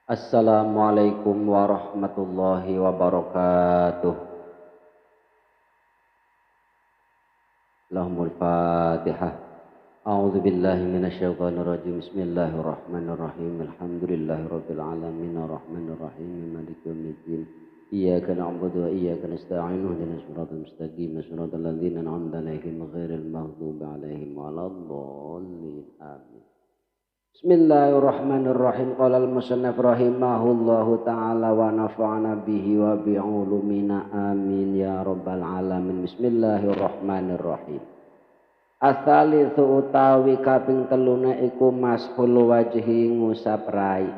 Assalamualaikum warahmatullahi wabarakatuh. Lahumul Fatihah. A'udzu billahi minasyaitonir rajim. Bismillahirrahmanirrahim. Alhamdulillahirabbil alamin arrahmanir rahim maliki yaumiddin. Iyyaka na'budu wa iyyaka nasta'in. Ihdinas siratal mustaqim. Shiratal ladzina an'amta 'alaihim ghairil maghdubi 'alaihim waladdallin. Amin. Bismillahirrahmanirrahim. Qala al-musannif rahimahullahu ta'ala wa nafa'ana bihi wa bi'ulumina amin ya rabbal alamin. Bismillahirrahmanirrahim. Asalitsu utawi kaping telune iku mashul wajhi ngusap rai.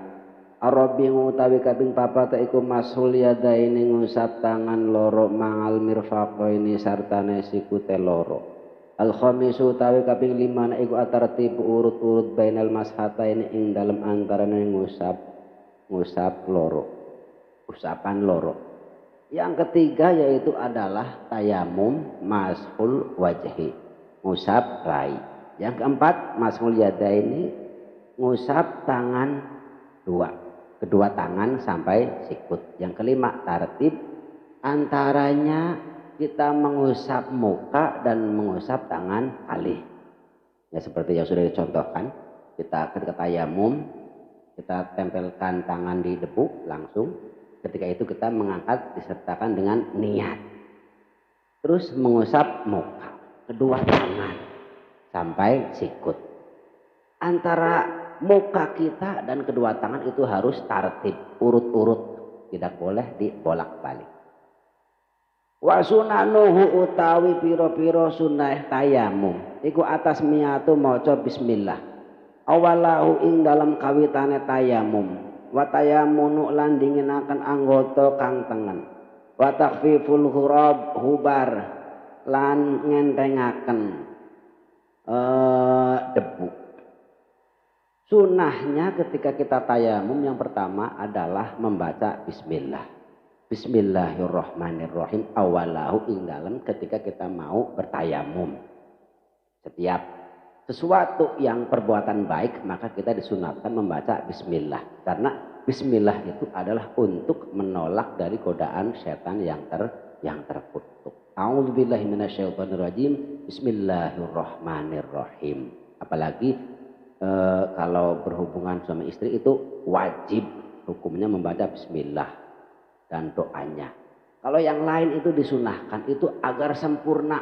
Arabi utawi kaping papat iku mashul yadaini ngusap tangan loro mangal mirfaqaini sartane sikute loro. Al-khamisu utawi kaping 5 iku atartib urut-urut bainal mashataini ing dalem antarane ngusap loro. Usapan loro. Yang ketiga yaitu adalah tayamum mashul wajhi, ngusap rai. Yang keempat mashul yadaini, ngusap tangan kedua tangan sampai sikut. Yang kelima tartib antaranya kita mengusap muka dan mengusap tangan alih. Ya seperti yang sudah dicontohkan, kita ketika tayamum kita tempelkan tangan di debu langsung. Ketika itu kita mengangkat disertakan dengan niat. Terus mengusap muka, kedua tangan sampai sikut. Antara muka kita dan kedua tangan itu harus tartib, urut-urut, tidak boleh dibolak-balik. Wa sunanuhu utawi piro-piro sunah tayamum iku atas miyatu maca bismillah awalahu ing dalam kawitane tayamum wa tayamunu lan dinginaken anggota kang tengen wa takhfiful hubar lan ngentengaken debu. Sunahnya ketika kita tayamum yang pertama adalah membaca bismillah. Bismillahirrahmanirrahim awalahu ing dalam ketika kita mau bertayamum. Setiap sesuatu yang perbuatan baik maka kita disunatkan membaca bismillah, karena bismillah itu adalah untuk menolak dari godaan setan yang terkutuk. A'udzubillahi minasyaitonirrajim. Bismillahirrahmanirrahim. Apalagi kalau berhubungan suami istri itu wajib hukumnya membaca bismillah dan doanya. Kalau yang lain itu disunahkan itu agar sempurna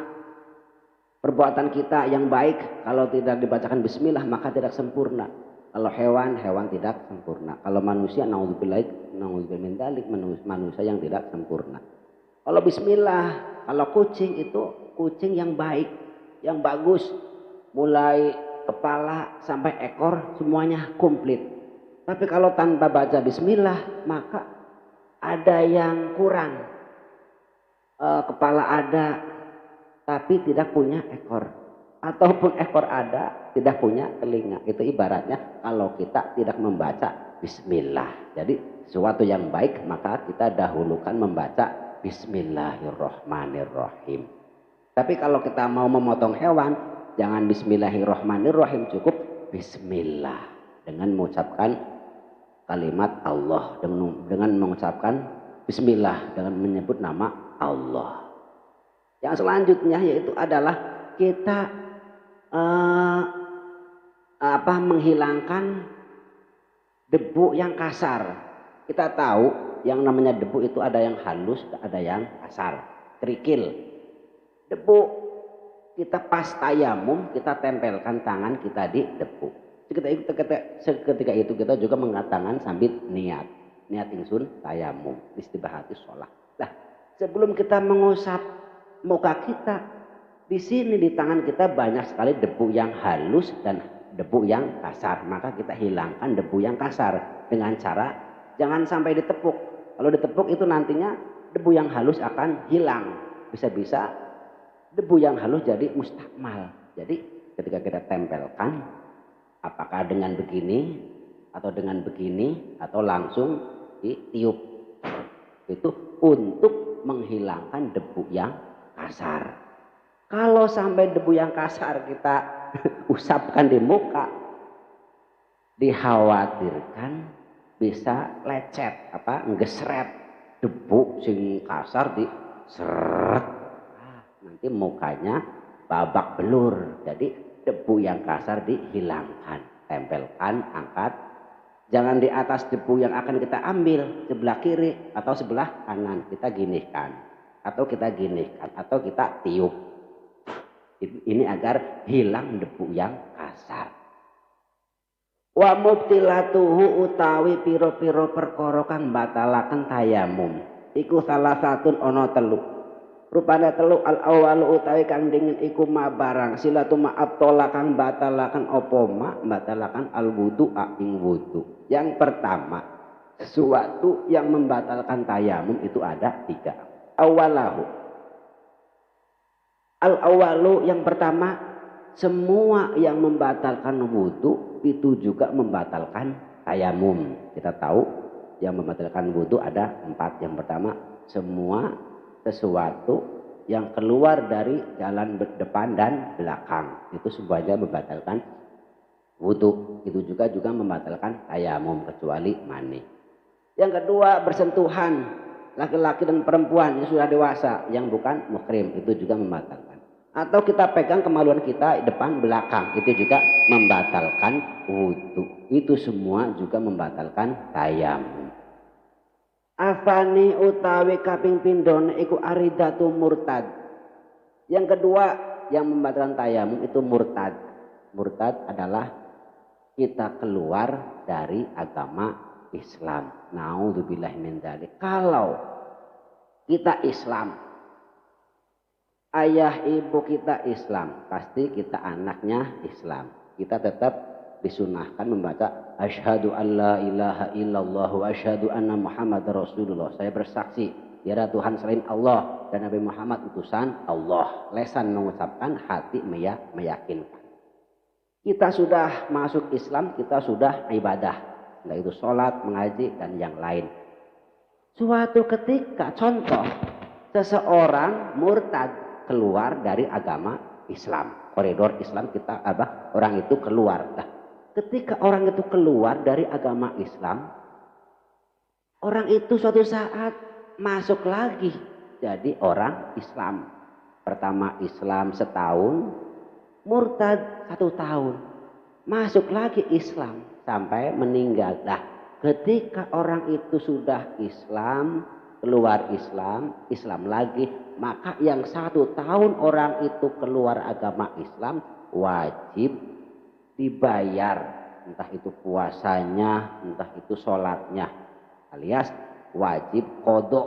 perbuatan kita yang baik. Kalau tidak dibacakan bismillah maka tidak sempurna. Kalau hewan tidak sempurna. Kalau manusia naudzubillah min dzalik, manusia yang tidak sempurna. Kalau bismillah, kalau kucing itu kucing yang baik, yang bagus, mulai kepala sampai ekor semuanya komplit. Tapi kalau tanpa baca bismillah maka ada yang kurang, kepala ada tapi tidak punya ekor, ataupun ekor ada tidak punya telinga. Itu ibaratnya kalau kita tidak membaca bismillah. Jadi sesuatu yang baik maka kita dahulukan membaca bismillahirrahmanirrahim. Tapi kalau kita mau memotong hewan jangan bismillahirrahmanirrahim, cukup bismillah dengan mengucapkan kalimat Allah, dengan mengucapkan bismillah, dengan menyebut nama Allah. Yang selanjutnya yaitu adalah kita menghilangkan debu yang kasar. Kita tahu yang namanya debu itu ada yang halus, ada yang kasar, kerikil. Debu kita pas tayamum kita tempelkan tangan kita di debu. Seketika itu kita juga mengatakan sambil niat ingsun tayamum istibahati sholat. Nah, sebelum kita mengusap muka kita, di sini di tangan kita banyak sekali debu yang halus dan debu yang kasar. Maka kita hilangkan debu yang kasar dengan cara jangan sampai ditepuk. Kalau ditepuk itu nantinya debu yang halus akan hilang. Bisa-bisa debu yang halus jadi mustakmal. Jadi ketika kita tempelkan, apakah dengan begini atau dengan begini atau langsung ditiup, itu untuk menghilangkan debu yang kasar. Kalau sampai debu yang kasar kita usapkan di muka, dikhawatirkan bisa lecet ngesret debu sing kasar di seret. Nanti mukanya babak belur. Jadi debu yang kasar dihilangkan, tempelkan, angkat. Jangan di atas debu yang akan kita ambil sebelah kiri atau sebelah kanan, kita ginikan atau kita ginikan atau kita tiup. Ini agar hilang debu yang kasar. Wa mubtilatuhu utawi piro-piro perkara kang batalaken tayamum iku salah satun ana telu. Rupane telu al awalu utawi kang dingin iku ma barang silatu ma abtola kang batalaken apa ma batalaken al wudu ing wudu. Yang pertama, sesuatu yang membatalkan tayamum itu ada 3. Awalahu, al awalu yang pertama, semua yang membatalkan wudu itu juga membatalkan tayamum. Kita tahu yang membatalkan wudu ada 4. Yang pertama, semua sesuatu yang keluar dari jalan depan dan belakang itu semuanya membatalkan wudu. Itu juga membatalkan tayamum kecuali mani. Yang kedua, bersentuhan laki-laki dan perempuan yang sudah dewasa yang bukan muhrim itu juga membatalkan. Atau kita pegang kemaluan kita depan belakang itu juga membatalkan wudu. Itu semua juga membatalkan tayamum. Afani utawi kaping pindhone iku aridatu murtad. Yang kedua yang membatalkan tayamum itu murtad. Murtad adalah kita keluar dari agama Islam. Naudzubillahi min dzalik. Kalau kita Islam, ayah ibu kita Islam, pasti kita anaknya Islam. Kita tetap disunahkan membaca asyhadu alla ilaha illallah wa asyhadu anna muhammadar rasulullah. Saya bersaksi tiada Tuhan selain Allah dan Nabi Muhammad utusan Allah. Lesan mengucapkan, hati meyakinkan. Kita sudah masuk Islam, kita sudah ibadah, yaitu sholat, mengaji dan yang lain. Suatu ketika, contoh, seseorang murtad keluar dari agama Islam, koridor Islam kita orang itu keluar. Nah, ketika orang itu keluar dari agama Islam, orang itu suatu saat masuk lagi jadi orang Islam. Pertama Islam setahun, murtad 1 tahun, masuk lagi Islam sampai meninggal. Nah, ketika orang itu sudah Islam, keluar Islam, Islam lagi, maka yang 1 tahun orang itu keluar agama Islam wajib dibayar, entah itu puasanya, entah itu sholatnya, alias wajib qodok,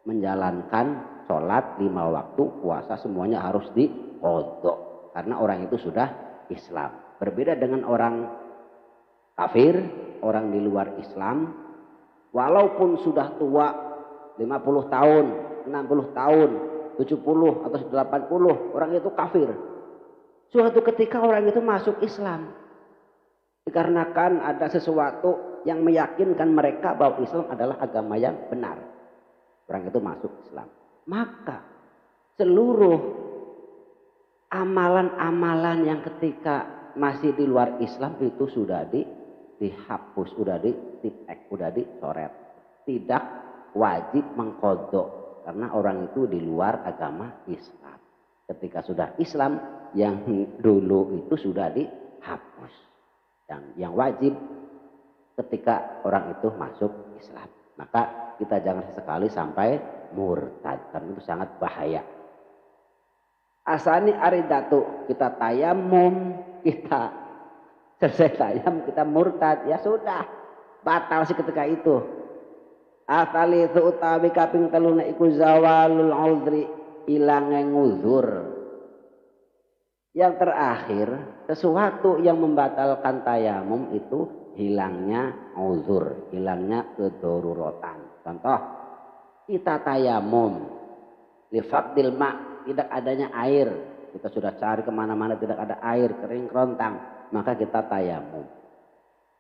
menjalankan sholat 5 waktu, puasa semuanya harus diqodok karena orang itu sudah Islam. Berbeda dengan orang kafir, orang di luar Islam, walaupun sudah tua 50 tahun, 60 tahun, 70 atau 80, orang itu kafir. Suatu ketika orang itu masuk Islam, dikarenakan ada sesuatu yang meyakinkan mereka bahwa Islam adalah agama yang benar, orang itu masuk Islam. Maka seluruh amalan-amalan yang ketika masih di luar Islam itu sudah dihapus, sudah ditipek, sudah dicoret. Tidak wajib mengkodok karena orang itu di luar agama Islam. Ketika sudah Islam, yang dulu itu sudah dihapus. Dan yang wajib ketika orang itu masuk Islam. Maka kita jangan sesekali sampai murtad karena itu sangat bahaya. Asani aridatu, kita tayamum, kita selesai tayam, kita murtad, ya sudah batal ketika itu. Asali itu utawi kaping teluna iku zawalul udhri, ilange nguzur. Yang terakhir, sesuatu yang membatalkan tayamum itu hilangnya uzur, hilangnya kedaruratan. Contoh, kita tayamum lifaqdil ma', tidak adanya air, kita sudah cari kemana-mana tidak ada air, kering kerontang, maka kita tayamum.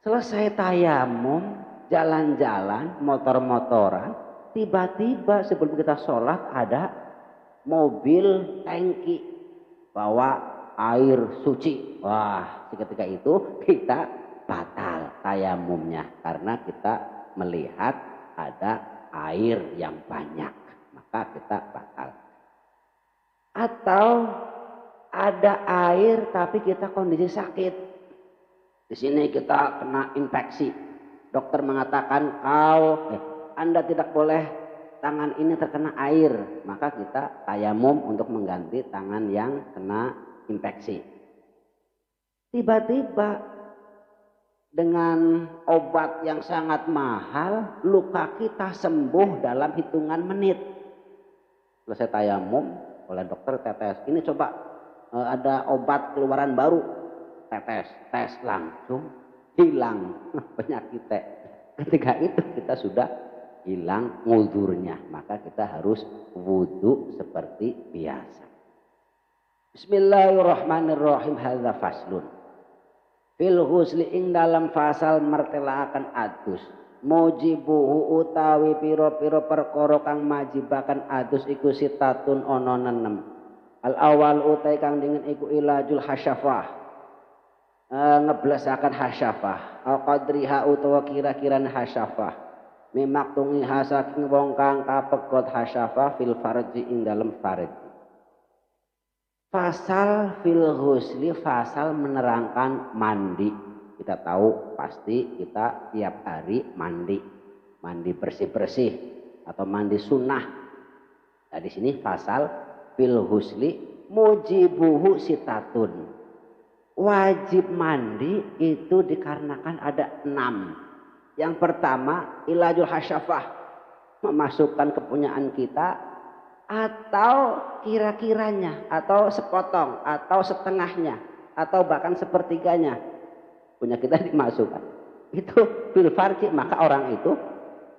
Selesai tayamum, jalan-jalan, motor-motoran, tiba-tiba sebelum kita sholat ada mobil tangki bawa air suci. Wah, ketika itu kita batal. tayamumnya karena kita melihat ada air yang banyak, maka kita batal. Atau ada air tapi kita kondisi sakit. Di sini kita kena infeksi. Dokter mengatakan Anda tidak boleh tangan ini terkena air, maka kita tayamum untuk mengganti tangan yang kena infeksi. Tiba-tiba dengan obat yang sangat mahal, luka kita sembuh dalam hitungan menit. Selesai tayamum oleh dokter tetes, ini coba ada obat keluaran baru, tetes, tes langsung hilang penyakitnya. Ketika itu kita sudah hilang ngudurnya, maka kita harus wudu seperti biasa. Bismillahirrahmanirrahim. Hadza faslun fil ghusli ing dalam fasal mertelaaken adus. Mujibuhu utawi pira-pira perkara kang majibaken adus iku sitatun ana 6. Al awal utai kang dingin iku ilajul hasyafah, ngeblesaken hasyafah, al qadriha utawa kira-kirane hasyafah, mimaktungi hasaking wong kang kapekot hasyafah fil farji ing dalem farj. Fasal fil ghusli, fasal menerangkan mandi. Kita tahu pasti kita tiap hari mandi bersih-bersih atau mandi sunnah. Nah, di sini fasal fil ghusli mujibuhu sitatun. Wajib mandi itu dikarenakan ada 6. Yang pertama ilajul hasyafah, memasukkan kepunyaan kita atau kira-kiranya atau sepotong atau setengahnya atau bahkan sepertiganya punya kita dimasukkan. Itu fil farji, maka orang itu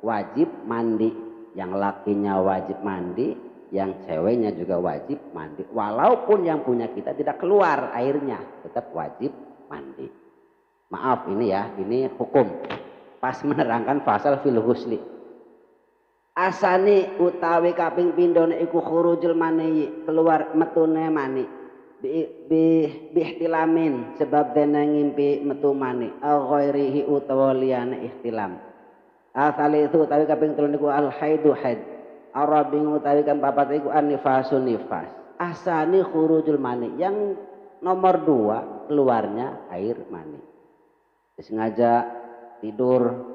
wajib mandi. Yang lakinya wajib mandi, yang ceweknya juga wajib mandi. Walaupun yang punya kita tidak keluar airnya, tetap wajib mandi. Maaf ini ya, ini hukum pas menerangkan fasal fil ghusli. Asani utawi kaping pindhone iku khurujul mani, keluar metune mani. Bihtilamin sebab dene ngimpi metu mani, au ghairihi utawa liyane ihtilam. Asali itu utawi kaping 3 niku al haidu haid. Arabing utawi kan papat iku an nifasun nifas. Asani khurujul mani, yang nomor 2 keluarnya air mani. Sengaja tidur,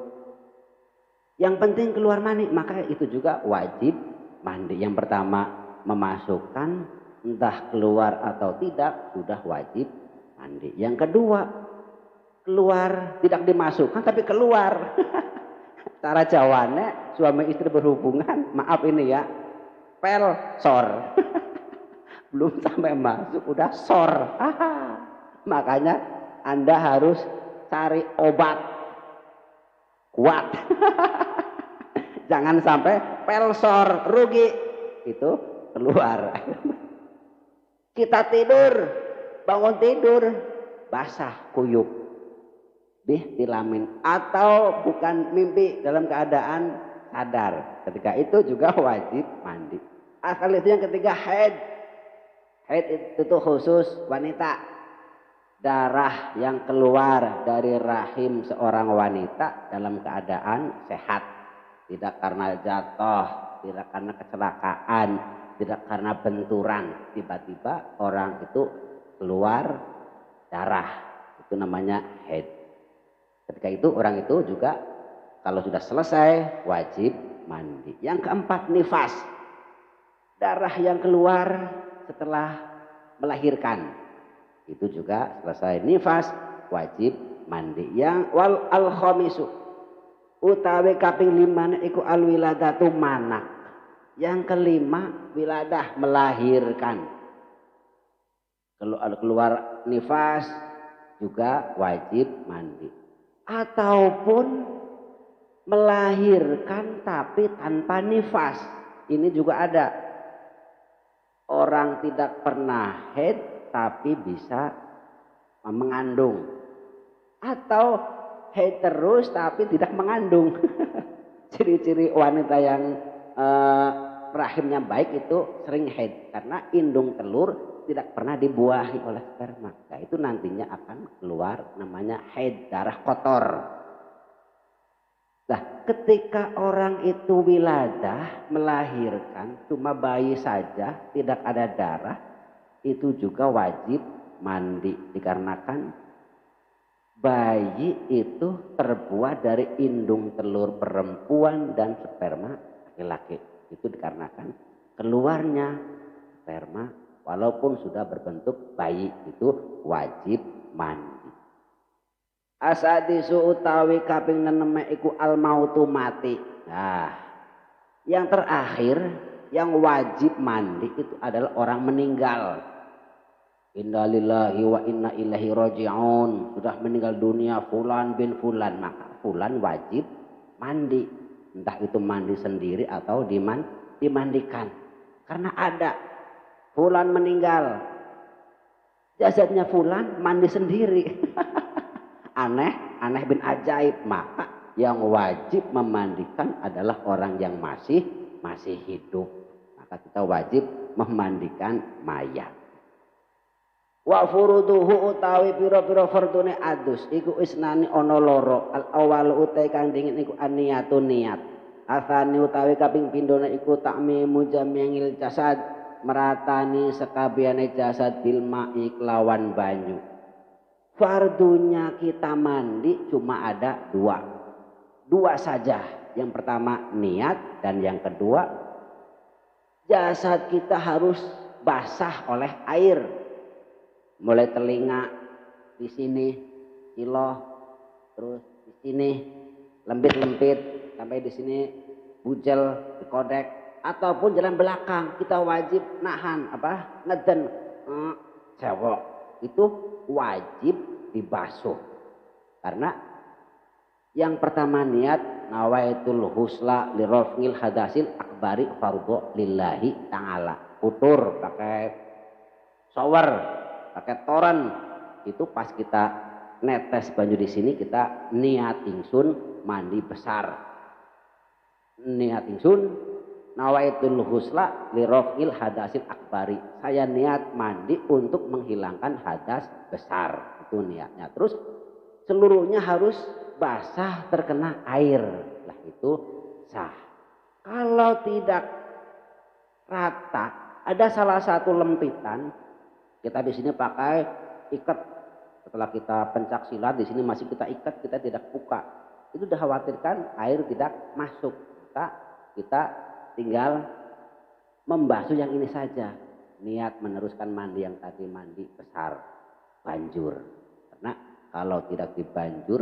yang penting keluar mani, maka itu juga wajib mandi. Yang pertama memasukkan, entah keluar atau tidak sudah wajib mandi. Yang kedua keluar tidak dimasukkan tapi keluar. Cara Jawane suami istri berhubungan, maaf ini ya, pel sor. Belum sampai masuk udah sor. Makanya Anda harus cari obat kuat. Jangan sampai pelsor, rugi. Itu keluar. Kita tidur, bangun tidur basah kuyup, bihtilamin, atau bukan mimpi dalam keadaan sadar, ketika itu juga wajib mandi. Asal itu yang ketiga haid. Haid itu khusus wanita, darah yang keluar dari rahim seorang wanita dalam keadaan sehat, tidak karena jatuh, tidak karena kecelakaan, tidak karena benturan, tiba-tiba orang itu keluar darah, itu namanya haid. Ketika itu orang itu juga kalau sudah selesai wajib mandi. Yang keempat nifas, darah yang keluar setelah melahirkan, itu juga selesai nifas wajib mandi. Yang wal al khamisu utawi kaping 5 iku al wiladatu manak. Yang kelima wiladah, melahirkan. Keluar nifas juga wajib mandi. Ataupun melahirkan tapi tanpa nifas, ini juga ada. Orang tidak pernah haid tapi bisa mengandung, atau haid terus tapi tidak mengandung. Ciri-ciri wanita yang rahimnya baik itu sering haid karena indung telur tidak pernah dibuahi oleh sperma. Nah, itu nantinya akan keluar namanya haid, darah kotor. Nah, ketika orang itu wiladah, melahirkan, cuma bayi saja, tidak ada darah, itu juga wajib mandi. Dikarenakan bayi itu terbuat dari indung telur perempuan dan sperma laki-laki. Itu dikarenakan keluarnya sperma walaupun sudah berbentuk bayi, itu wajib mandi. Asadisu utawi kaping 6 iku al mautu mati. Nah, yang terakhir yang wajib mandi itu adalah orang meninggal. Innalillahi wa inna ilaihi raji'un. Sudah meninggal dunia fulan bin fulan, maka fulan wajib mandi. Entah itu mandi sendiri atau dimandikan. Karena ada fulan meninggal, jasadnya fulan mandi sendiri. Aneh bin ajaib. Maka yang wajib memandikan adalah orang yang masih hidup. Maka kita wajib memandikan mayat. Wa furuduhu utawi pira-pira fardune adus iku isnani ana loro. Al awal utai kang dingin iku aniyatu niat. Asani utawi kaping pindhone iku takmimu jami'il jasad, meratani sekabehane jasad bil ma'i kelawan banyu. Fardunya kita mandi cuma ada dua saja. Yang pertama niat, dan yang kedua jasad kita harus basah oleh air. Mulai telinga di sini, iloh, terus di sini lembit-lembit sampai di sini bujel, dikodek, ataupun jalan belakang kita wajib nahan ngeden cewek itu wajib dibasuh. Karena yang pertama niat nawaitul husla lirafil hadasil akbari fardhu lillahi ta'ala. Putur pakai shower, pakai toren, itu pas kita netes banyu di sini kita niat ingsun mandi besar. Niat ingsun nawaitul husla lirafil hadasil akbari. Saya niat mandi untuk menghilangkan hadas besar. Itu niatnya. Terus seluruhnya harus basah terkena air. Lah itu sah. Kalau tidak rata, ada salah satu lempitan, kita di sini pakai ikat. Setelah kita pencak silat di sini masih kita ikat, kita tidak buka. Itu dikhawatirkan air tidak masuk. Kita tinggal membasuh yang ini saja. Niat meneruskan mandi yang tadi, mandi besar banjur. Karena kalau tidak dibanjur,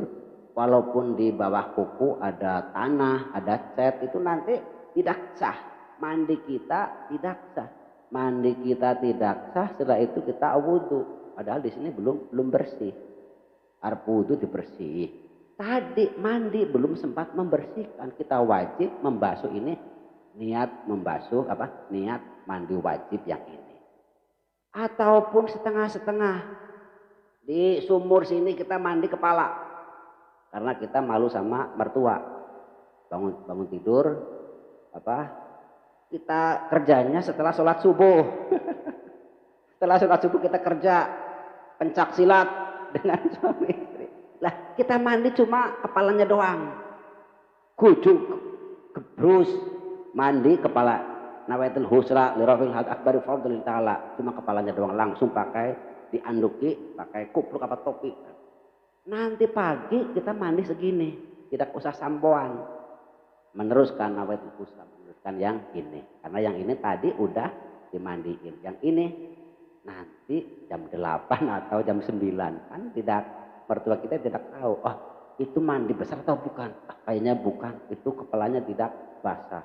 walaupun di bawah kuku ada tanah, ada cat, itu nanti tidak sah. Mandi kita tidak sah. Mandi kita tidak sah, setelah itu kita wudu. Padahal di sini belum bersih. Arep wudu dibersih. Tadi mandi belum sempat membersihkan, kita wajib membasuh ini. Niat membasuh niat mandi wajib yang ini. Ataupun setengah-setengah. Di sumur sini kita mandi kepala. Karena kita malu sama mertua. Bangun tidur kita kerjanya setelah sholat subuh. Setelah sholat subuh kita kerja pencak silat dengan suami istri. Lah kita mandi cuma kepalanya doang. Kudu gebrus mandi kepala. Nawaitul husra lirafil had akbari fardhu ta'ala. Cuma kepalanya doang, langsung pakai dianduki, pakai kupluk apa topi. Nanti pagi kita mandi segini, tidak usah sampoan. Meneruskan nawaitul husra, meneruskan yang ini. Karena yang ini tadi udah dimandiin. Yang ini nanti jam 8 atau jam 9. Kan tidak, mertua kita tidak tahu. Oh, itu mandi besar atau bukan? Kayaknya bukan. Itu kepalanya tidak basah.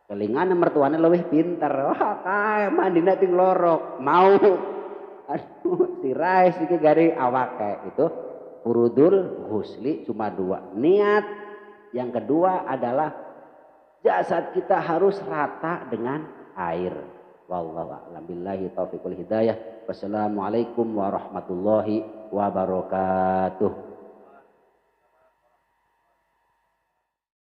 Kelingan mertuanya lebih pinter. Wah, kayak mandi nanti lorok. Mau. Aduh, sirai sikit gari awake. Itu furudul husli cuma 2. Niat. Yang kedua adalah jasad kita harus rata dengan air. Wallahu a'lam billahi taufiqul hidayah. Wassalamualaikum warahmatullahi wabarakatuh.